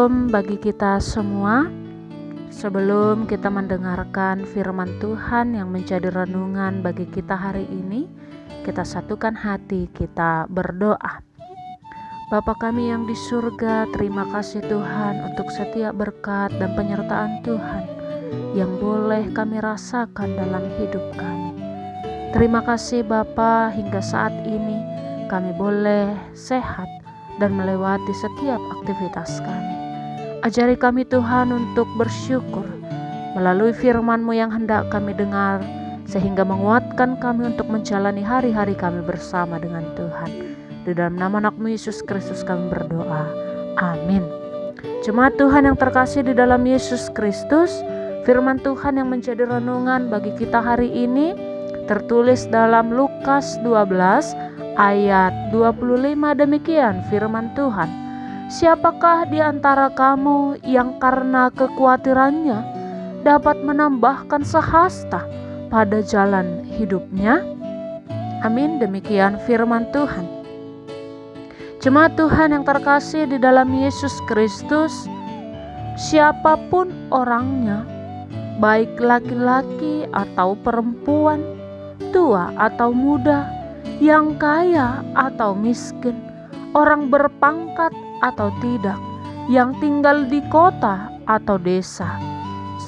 Shalom bagi kita semua. Sebelum kita mendengarkan firman Tuhan yang menjadi renungan bagi kita hari ini, kita satukan hati, kita berdoa. Bapa kami yang di surga, terima kasih Tuhan untuk setiap berkat dan penyertaan Tuhan yang boleh kami rasakan dalam hidup kami. Terima kasih Bapa, hingga saat ini kami boleh sehat dan melewati setiap aktivitas kami. Ajari kami Tuhan untuk bersyukur melalui firman-Mu yang hendak kami dengar, sehingga menguatkan kami untuk menjalani hari-hari kami bersama dengan Tuhan. Di dalam nama anak-Mu Yesus Kristus kami berdoa. Amin. Jemaat Tuhan yang terkasih di dalam Yesus Kristus, firman Tuhan yang menjadi renungan bagi kita hari ini tertulis dalam Lukas 12 ayat 25. Demikian firman Tuhan. Siapakah di antara kamu yang karena kekhawatirannya dapat menambahkan sehasta pada jalan hidupnya? Amin. Demikian firman Tuhan. Jemaat Tuhan yang terkasih di dalam Yesus Kristus, siapapun orangnya, baik laki-laki atau perempuan, tua atau muda, yang kaya atau miskin, orang berpangkat atau tidak, yang tinggal di kota atau desa,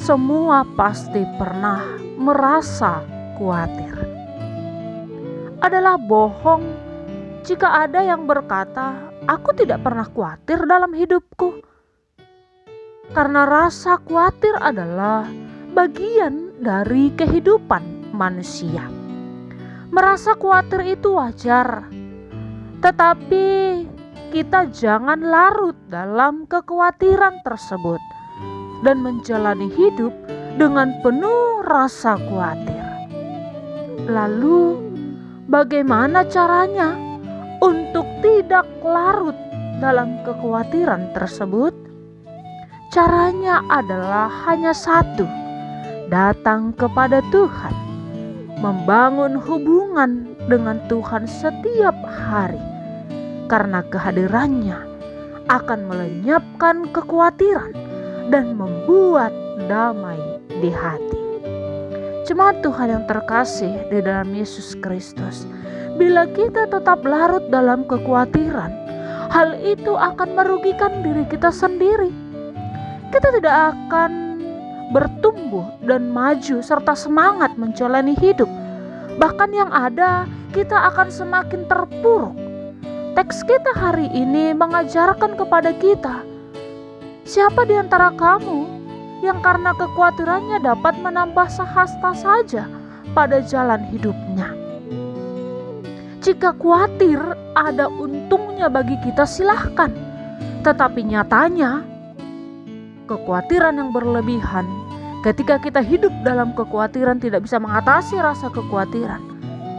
semua pasti pernah merasa khawatir. Adalah bohong jika ada yang berkata, "Aku tidak pernah khawatir dalam hidupku." Karena rasa khawatir adalah bagian dari kehidupan manusia. Merasa khawatir itu wajar, tetapi kita jangan larut dalam kekhawatiran tersebut dan menjalani hidup dengan penuh rasa khawatir. Lalu, bagaimana caranya untuk tidak larut dalam kekhawatiran tersebut? Caranya adalah hanya satu: datang kepada Tuhan, membangun hubungan dengan Tuhan setiap hari, karena kehadirannya akan melenyapkan kekhawatiran dan membuat damai di hati. Jemaat Tuhan yang terkasih di dalam Yesus Kristus, bila kita tetap larut dalam kekhawatiran, hal itu akan merugikan diri kita sendiri. Kita tidak akan bertumbuh dan maju serta semangat menjalani hidup. Bahkan yang ada, kita akan semakin terpuruk. Teks kita hari ini mengajarkan kepada kita, siapa di antara kamu yang karena kekhawatirannya dapat menambah sehasta saja pada jalan hidupnya? Jika khawatir ada untungnya bagi kita, silahkan. Tetapi nyatanya, kekhawatiran yang berlebihan, ketika kita hidup dalam kekhawatiran tidak bisa mengatasi rasa kekhawatiran,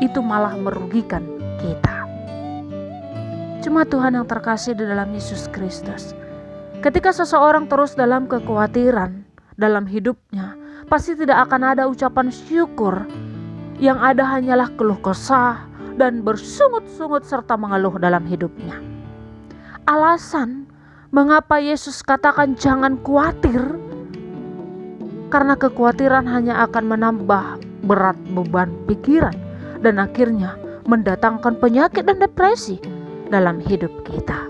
itu malah merugikan kita. Jemaat Tuhan yang terkasih di dalam Yesus Kristus, ketika seseorang terus dalam kekhawatiran dalam hidupnya, pasti tidak akan ada ucapan syukur. Yang ada hanyalah keluh kesah dan bersungut-sungut serta mengeluh dalam hidupnya. Alasan mengapa Yesus katakan jangan khawatir, karena kekhawatiran hanya akan menambah berat beban pikiran dan akhirnya mendatangkan penyakit dan depresi dalam hidup kita.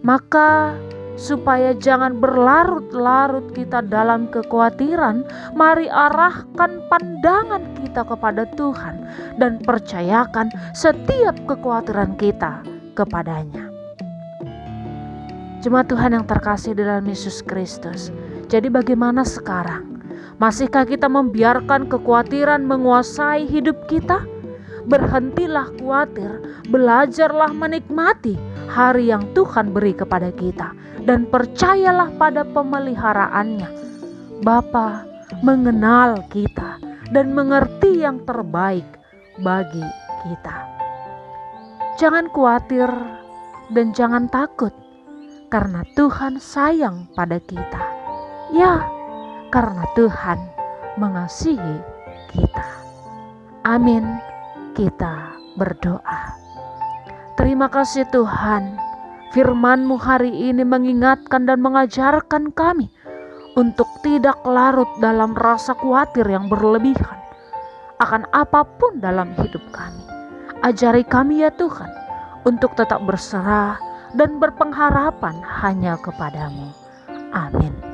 Maka supaya jangan berlarut-larut kita dalam kekhawatiran, mari arahkan pandangan kita kepada Tuhan dan percayakan setiap kekhawatiran kita kepadanya. Jemaat Tuhan yang terkasih di dalam Yesus Kristus, jadi bagaimana sekarang? Masihkah kita membiarkan kekhawatiran menguasai hidup kita? Berhentilah khawatir, belajarlah menikmati hari yang Tuhan beri kepada kita, dan percayalah pada pemeliharaannya. Bapa mengenal kita dan mengerti yang terbaik bagi kita. Jangan khawatir dan jangan takut, karena Tuhan sayang pada kita. Ya, karena Tuhan mengasihi kita. Amin. Kita berdoa. Terima kasih Tuhan, Firman-Mu hari ini mengingatkan dan mengajarkan kami untuk tidak larut dalam rasa khawatir yang berlebihan akan apapun dalam hidup kami. Ajari kami ya Tuhan untuk tetap berserah dan berpengharapan hanya kepadamu. Amin.